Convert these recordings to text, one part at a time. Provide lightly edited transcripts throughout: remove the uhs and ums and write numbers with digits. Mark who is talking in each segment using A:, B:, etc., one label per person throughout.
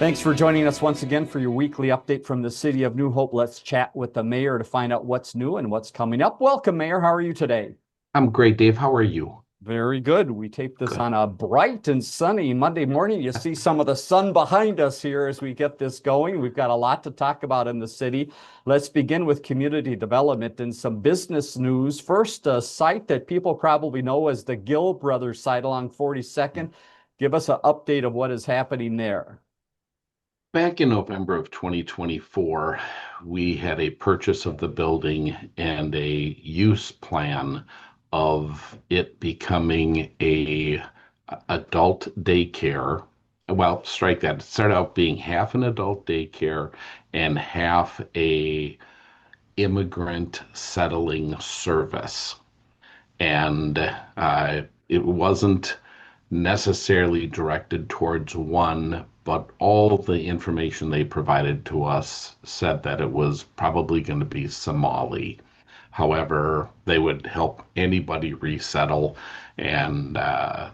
A: Thanks for joining us once again for your weekly update from the city of New Hope. Let's chat with the mayor to find out what's new and what's coming up. Welcome, Mayor. How are you today?
B: I'm great, Dave. How are you?
A: Very good. We tape this
B: Good.
A: on a bright and sunny Monday morning. You see some of the sun behind us here as we get this going. We've got a lot to talk about in the city. Let's begin with community development and some business news. First, a site that people probably know as the Gill Brothers site along 42nd. Give us an update of what is happening there.
B: Back in November of 2024, we had a purchase of the building and a use plan of it becoming a adult daycare. Well, strike that. It started out being half an adult daycare and half a immigrant settling service. And it wasn't necessarily directed towards one, but all the information they provided to us said that it was probably going to be Somali. However, they would help anybody resettle. And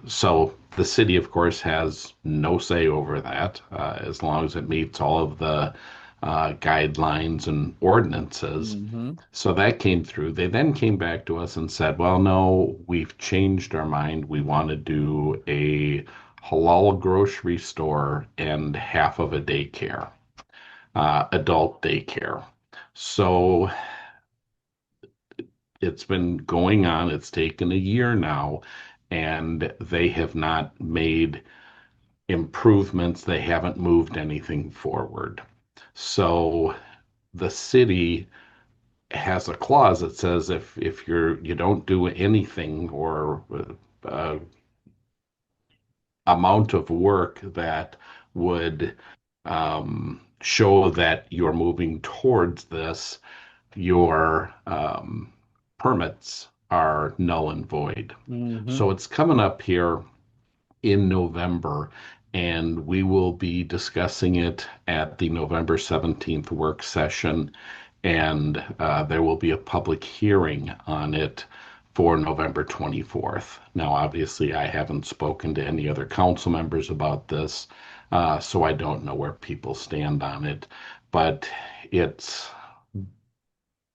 B: so the city, of course, has no say over that as long as it meets all of the guidelines and ordinances.
A: Mm-hmm.
B: So that came through. They then came back to us and said, well, no, we've changed our mind. We want to do a halal grocery store and half of a daycare, adult daycare. So it's been going on. It's taken a year now, and they have not made improvements. They haven't moved anything forward. So the city has a clause that says if you don't do anything or amount of work that would show that you're moving towards this, your permits are null and void.
A: Mm-hmm.
B: So it's coming up here in November, and we will be discussing it at the November 17th work session, and there will be a public hearing on it for November 24th. Now, obviously, I haven't spoken to any other council members about this, so I don't know where people stand on it, but it's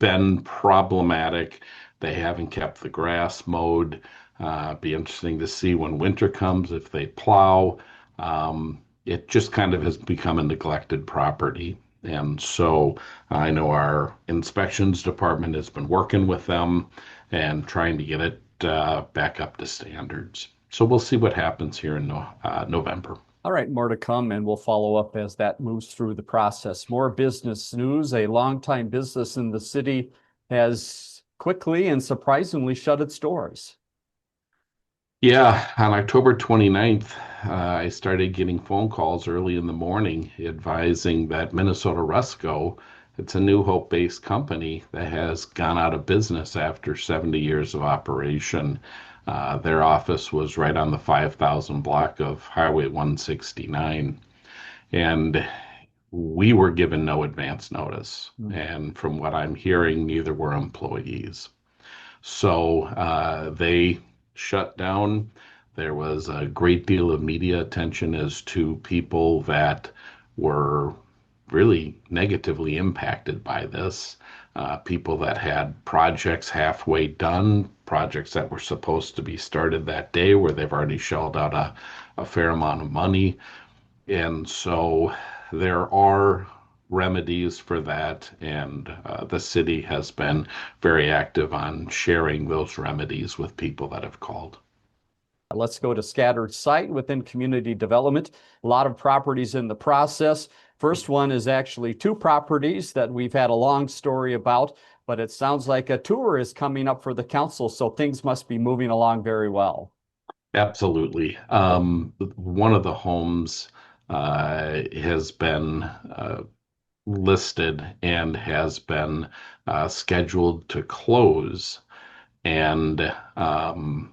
B: been problematic. They haven't kept the grass mowed. Be interesting to see when winter comes if they plow. It just kind of has become a neglected property. And so I know our inspections department has been working with them and trying to get it back up to standards. So we'll see what happens here in November.
A: All right, more to come, and we'll follow up as that moves through the process. More business news. A longtime business in the city has quickly and surprisingly shut its doors.
B: Yeah, on October 29th, I started getting phone calls early in the morning advising that Minnesota Rusco, it's a New Hope-based company that has gone out of business after 70 years of operation. Their office was right on the 5,000 block of Highway 169. And we were given no advance notice. And from what I'm hearing, neither were employees. So they shut down. There was a great deal of media attention as to people that were really negatively impacted by this. People that had projects halfway done, projects that were supposed to be started that day where they've already shelled out a fair amount of money. And so there are remedies for that, and the city has been very active on sharing those remedies with people that have called.
A: Let's go to scattered site within community development. A lot of properties in the process. First one is actually two properties that we've had a long story about, but it sounds like a tour is coming up for the council, so things must be moving along very well.
B: Absolutely. One of the homes has been listed and has been scheduled to close, and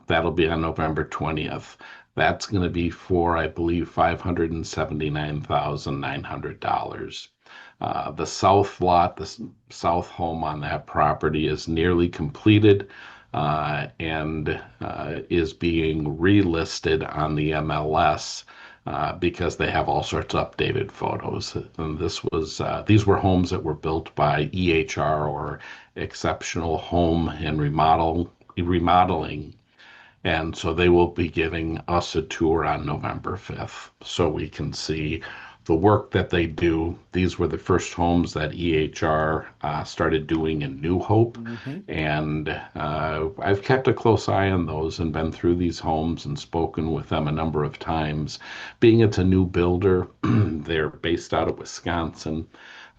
B: that'll be on November 20th. That's going to be for, I believe, $579,900. The south lot, the south home on that property is nearly completed and is being relisted on the MLS because they have all sorts of updated photos. And these were homes that were built by EHR, or Exceptional Home and Remodeling, and so they will be giving us a tour on November 5th so we can see the work that they do. These were the first homes that EHR started doing in New Hope.
A: Hmm.
B: And I've kept a close eye on those and been through these homes and spoken with them a number of times. Being it's a new builder, they're based out of Wisconsin.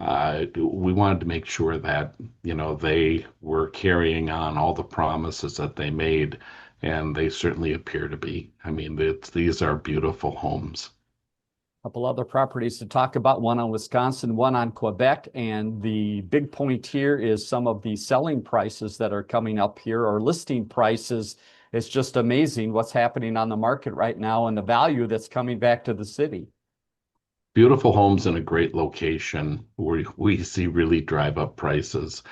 B: We wanted to make sure that, they were carrying on all the promises that they made, and they certainly appear to be. I mean, these are beautiful homes.
A: Couple other properties to talk about, one on Wisconsin, one on Quebec. And the big point here is some of the selling prices that are coming up here, or listing prices. It's just amazing what's happening on the market right now and the value that's coming back to the city.
B: Beautiful homes in a great location where we see really drive up prices.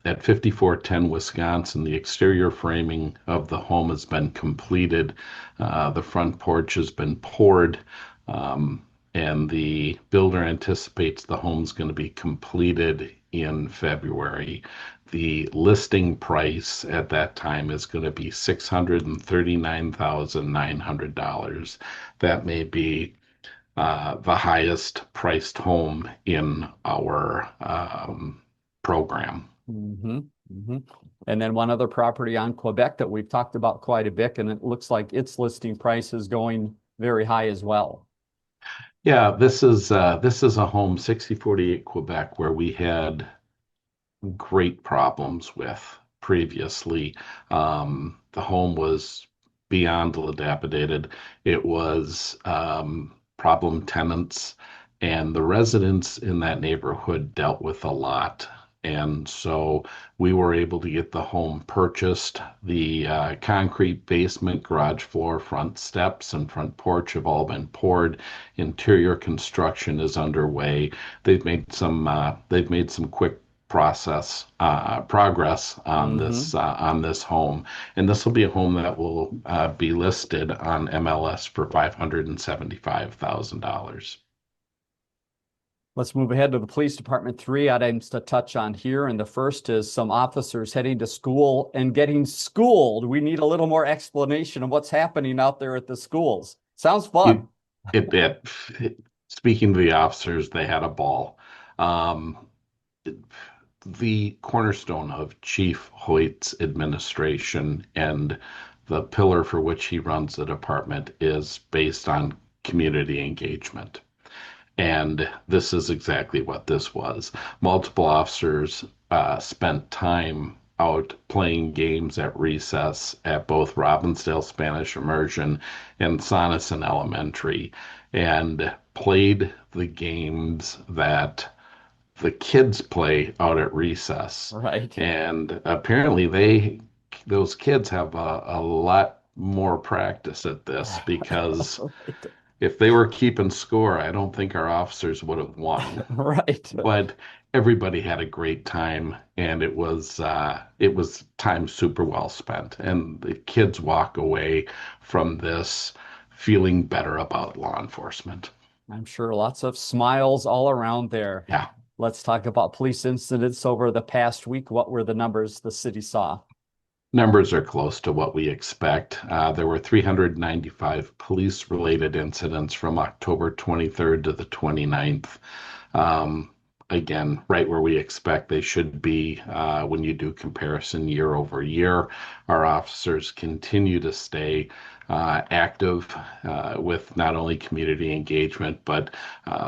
B: At 5410 Wisconsin, the exterior framing of the home has been completed. The front porch has been poured, and the builder anticipates the home's going to be completed in February. The listing price at that time is going to be $639,900. That may be the highest priced home in our program.
A: Hmm. Hmm. And then one other property on Quebec that we've talked about quite a bit, and it looks like its listing price is going very high as well.
B: Yeah, this is a home, 6048 Quebec, where we had great problems with previously. The home was beyond dilapidated. It was problem tenants, and the residents in that neighborhood dealt with a lot. And so we were able to get the home purchased. The concrete basement, garage floor, front steps, and front porch have all been poured. Interior construction is underway. They've made some quick process progress
A: Hmm.
B: on this home, and this will be a home that will be listed on MLS for $575,000.
A: Let's move ahead to the police department. Three items to touch on here. And the first is some officers heading to school and getting schooled. We need a little more explanation of what's happening out there at the schools. Sounds
B: It,
A: fun.
B: Speaking to the officers, they had a ball. Um, the cornerstone of Chief Hoyt's administration and the pillar for which he runs the department is based on community engagement. And this is exactly what this was. Multiple officers spent time out playing games at recess at both Robbinsdale Spanish Immersion and Sonneson Elementary, and played the games that the kids play out at recess.
A: Right.
B: And apparently those kids have a lot more practice at this, because
A: Right.
B: if they were keeping score, I don't think our officers would have won.
A: Right.
B: But everybody had a great time, and it was time super well spent. And the kids walk away from this feeling better about law enforcement.
A: I'm sure lots of smiles all around there.
B: Yeah.
A: Let's talk about police incidents over the past week. What were the numbers the city saw?
B: Numbers are close to what we expect. There were 395 police-related incidents from October 23rd to the 29th. Um, Again, right where we expect they should be when you do comparison year over year. Our officers continue to stay active with not only community engagement, but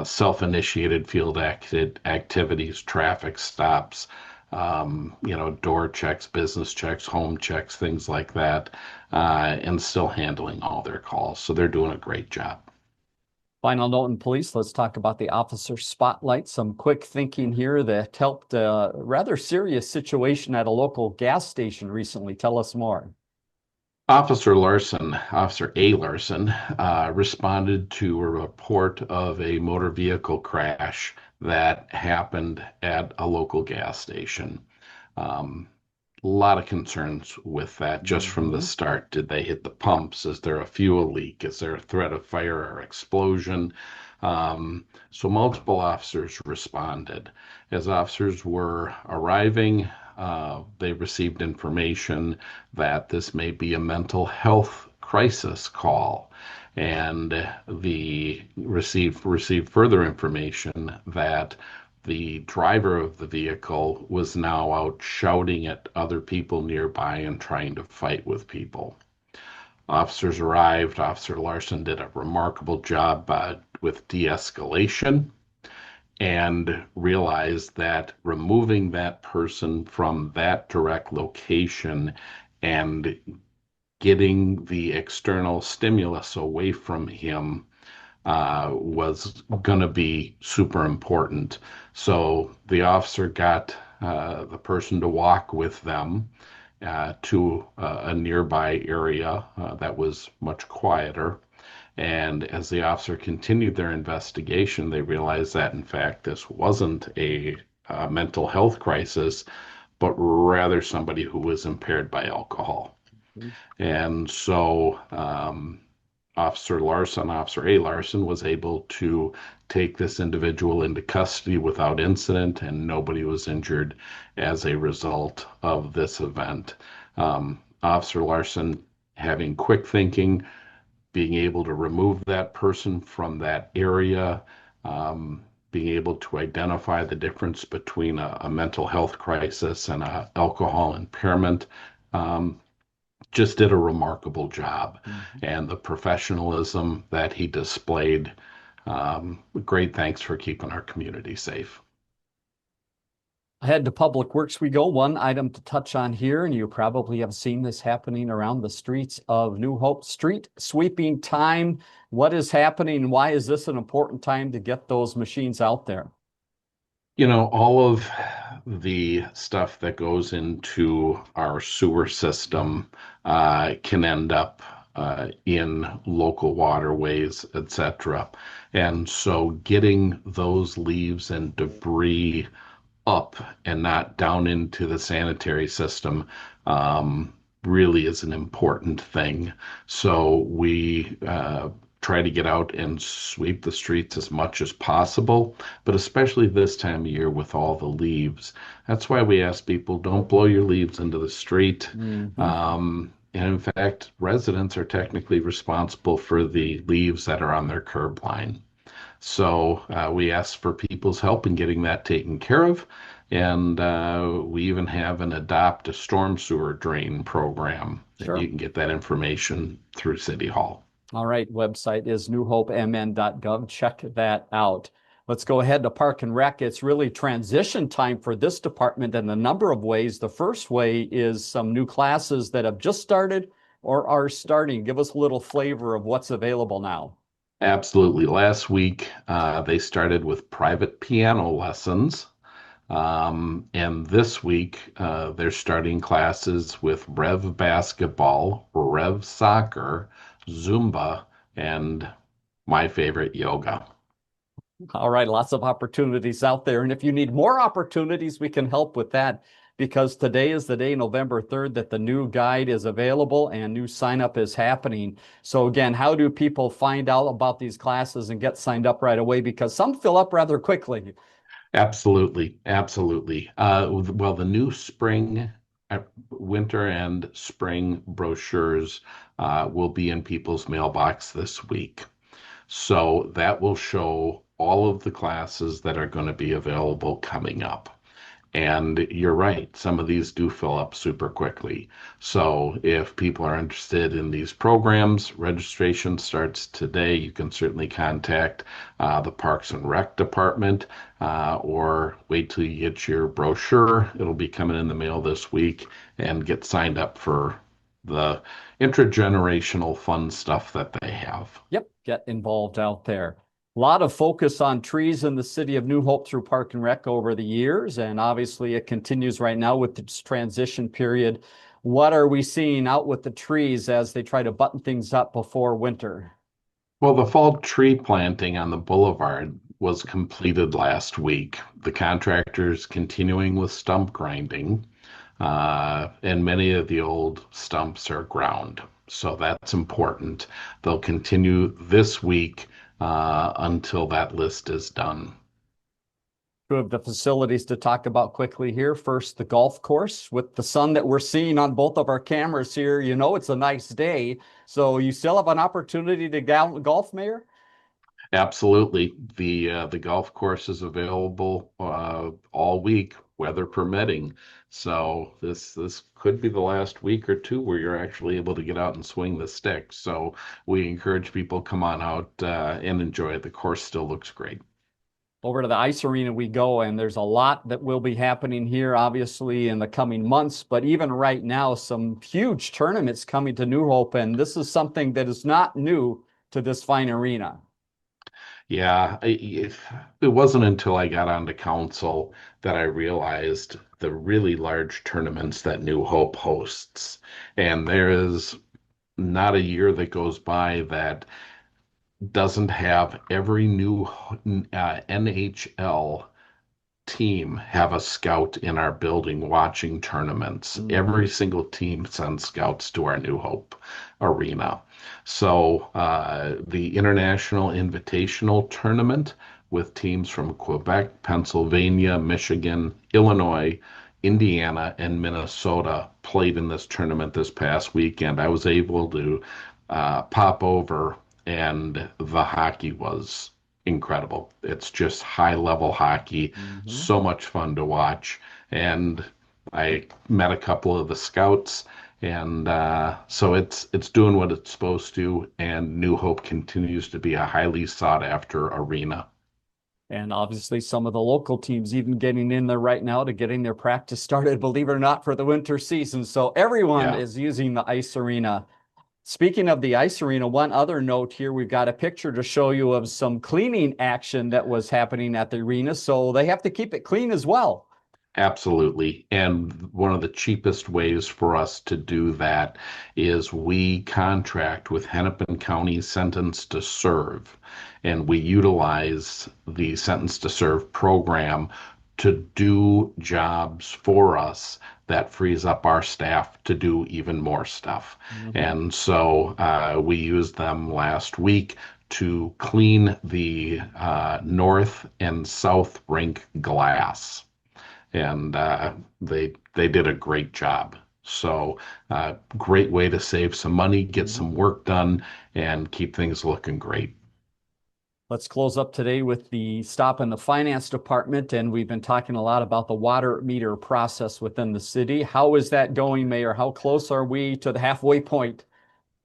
B: self-initiated field activities, traffic stops, door checks, business checks, home checks, things like that, and still handling all their calls. So they're doing a great job.
A: Final note in police, let's talk about the officer spotlight. Some quick thinking here that helped a rather serious situation at a local gas station recently. Tell us more.
B: Officer A. Larson, responded to a report of a motor vehicle crash that happened at a local gas station. Um, A lot of concerns with that just from the
A: Mhm.
B: start. Did they hit the pumps? Is there a fuel leak? Is there a threat of fire or explosion? So multiple officers responded. As officers were arriving, they received information that this may be a mental health crisis call, and the received further information that the driver of the vehicle was now out shouting at other people nearby and trying to fight with people. Officers arrived. Officer Larson did a remarkable job with de escalation and realized that removing that person from that direct location and getting the external stimulus away from him was going to be super important. So the officer got the person to walk with them to a nearby area that was much quieter. And as the officer continued their investigation, they realized that, in fact, this wasn't a mental health crisis, but rather somebody who was impaired by alcohol. And so Officer A. Larson, was able to take this individual into custody without incident, and nobody was injured as a result of this event. Officer Larson, having quick thinking, being able to remove that person from that area, being able to identify the difference between a mental health crisis and an alcohol impairment, just did a remarkable job.
A: Mhm.
B: And the professionalism that he displayed, great thanks for keeping our community safe.
A: Ahead to Public Works we go. One item to touch on here, and you probably have seen this happening around the streets of New Hope. Street sweeping time. What is happening? Why is this an important time to get those machines out there?
B: You know, all of the stuff that goes into our sewer system can end up in local waterways, etc. And so getting those leaves and debris up and not down into the sanitary system really is an important thing. So we try to get out and sweep the streets as much as possible, but especially this time of year with all the leaves. That's why we ask people, don't blow your leaves into the street.
A: Mhm.
B: And in fact, residents are technically responsible for the leaves that are on their curb line. So we ask for people's help in getting that taken care of. And we even have an Adopt a Storm Sewer Drain program, and you
A: Sure.
B: can get that information through City Hall.
A: All right. Website is newhopemn.gov. Check that out. Let's go ahead to Park and Rec. It's really transition time for this department in a number of ways. The first way is some new classes that have just started or are starting. Give us a little flavor of what's available now.
B: Absolutely. Last week, they started with private piano lessons. And this week, they're starting classes with Rev basketball, Rev soccer, Zumba, and my favorite, yoga.
A: All right, lots of opportunities out there. And if you need more opportunities, we can help with that because today is the day, November 3rd, that the new guide is available and new sign up is happening. So again, how do people find out about these classes and get signed up right away? Because some fill up rather quickly.
B: Absolutely, absolutely. Well, the new spring, winter, and spring brochures will be in people's mailbox this week. So that will show all of the classes that are going to be available coming up. And you're right, some of these do fill up super quickly. So if people are interested in these programs, registration starts today. You can certainly contact the Parks and Rec department or wait till you get your brochure. It'll be coming in the mail this week and get signed up for the intergenerational fun stuff that they have.
A: Yep, get involved out there. A lot of focus on trees in the city of New Hope through Park and Rec over the years, and obviously it continues right now with this transition period. What are we seeing out with the trees as they try to button things up before winter?
B: Well, the fall tree planting on the boulevard was completed last week. The contractor's continuing with stump grinding. and many of the old stumps are ground. So that's important. They'll continue this week until that list is done.
A: Two of the facilities to talk about quickly here. First, the golf course. With the sun that we're seeing on both of our cameras here, you know it's a nice day. So you still have an opportunity to golf, Mayor?
B: Absolutely. The golf course is available all week, weather permitting. So this could be the last week or two where you're actually able to get out and swing the stick. So we encourage people come on out and enjoy it. The course still looks great.
A: Over to the ice arena we go, and there's a lot that will be happening here, obviously, in the coming months. But even right now, some huge tournaments coming to New Hope, and this is something that is not new to this fine arena.
B: Yeah, it wasn't until I got onto council that I realized the really large tournaments that New Hope hosts. And there is not a year that goes by that doesn't have every new NHL team have a scout in our building watching tournaments. Every single team sends scouts to our New Hope arena. So the International Invitational Tournament with teams from Quebec, Pennsylvania, Michigan, Illinois, Indiana, and Minnesota played in this tournament this past weekend. I was able to pop over, and the hockey was incredible. It's just high level hockey, so much fun to watch. And I met a couple of the scouts, and so it's doing what it's supposed to. And New Hope continues to be a highly sought after arena.
A: And obviously, some of the local teams even getting in there right now to getting their practice started, believe it or not, for the winter season. So everyone is using the ice arena. Speaking of the ice arena, one other note here, we've got a picture to show you of some cleaning action that was happening at the arena. So they have to keep it clean as well.
B: Absolutely. And one of the cheapest ways for us to do that is we contract with Hennepin County Sentence to Serve, and we utilize the Sentence to Serve program to do jobs for us that frees up our staff to do even more stuff. And so we used them last week to clean the north and south rink glass. And they did a great job. So great way to save some money, get some work done, and keep things looking great.
A: Let's close up today with the stop in the finance department. And we've been talking a lot about the water meter process within the city. How is that going, Mayor? How close are we to the halfway point?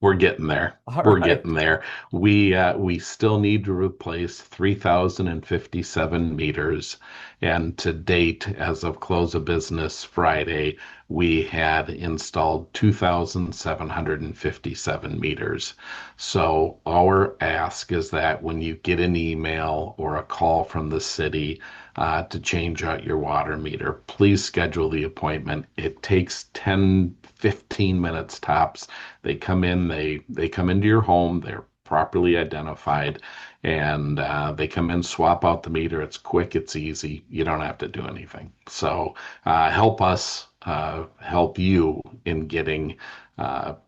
B: We're getting there. We're getting there. We still need to replace 3,057 meters. And to date, as of close of business Friday, we had installed 2,757 meters. So our ask is that when you get an email or a call from the city to change out your water meter, please schedule the appointment. It takes 10, 15 minutes tops. They come in, they come into your home, they're properly identified, and they come in, swap out the meter. It's quick, it's easy. You don't have to do anything. So help us help you in getting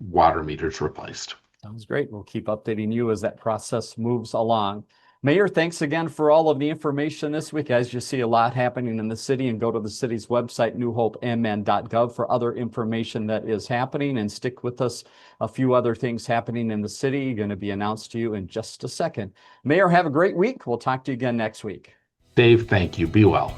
B: water meters replaced.
A: Sounds great. We'll keep updating you as that process moves along. Mayor, thanks again for all of the information this week. As you see, a lot happening in the city, and go to the city's website, newhopemn.gov, for other information that is happening, and stick with us. A few other things happening in the city going to be announced to you in just a second. Mayor, have a great week. We'll talk to you again next week.
B: Dave, thank you. Be well.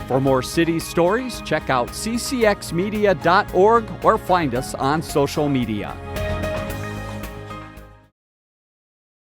A: For more city stories, check out ccxmedia.org or find us on social media.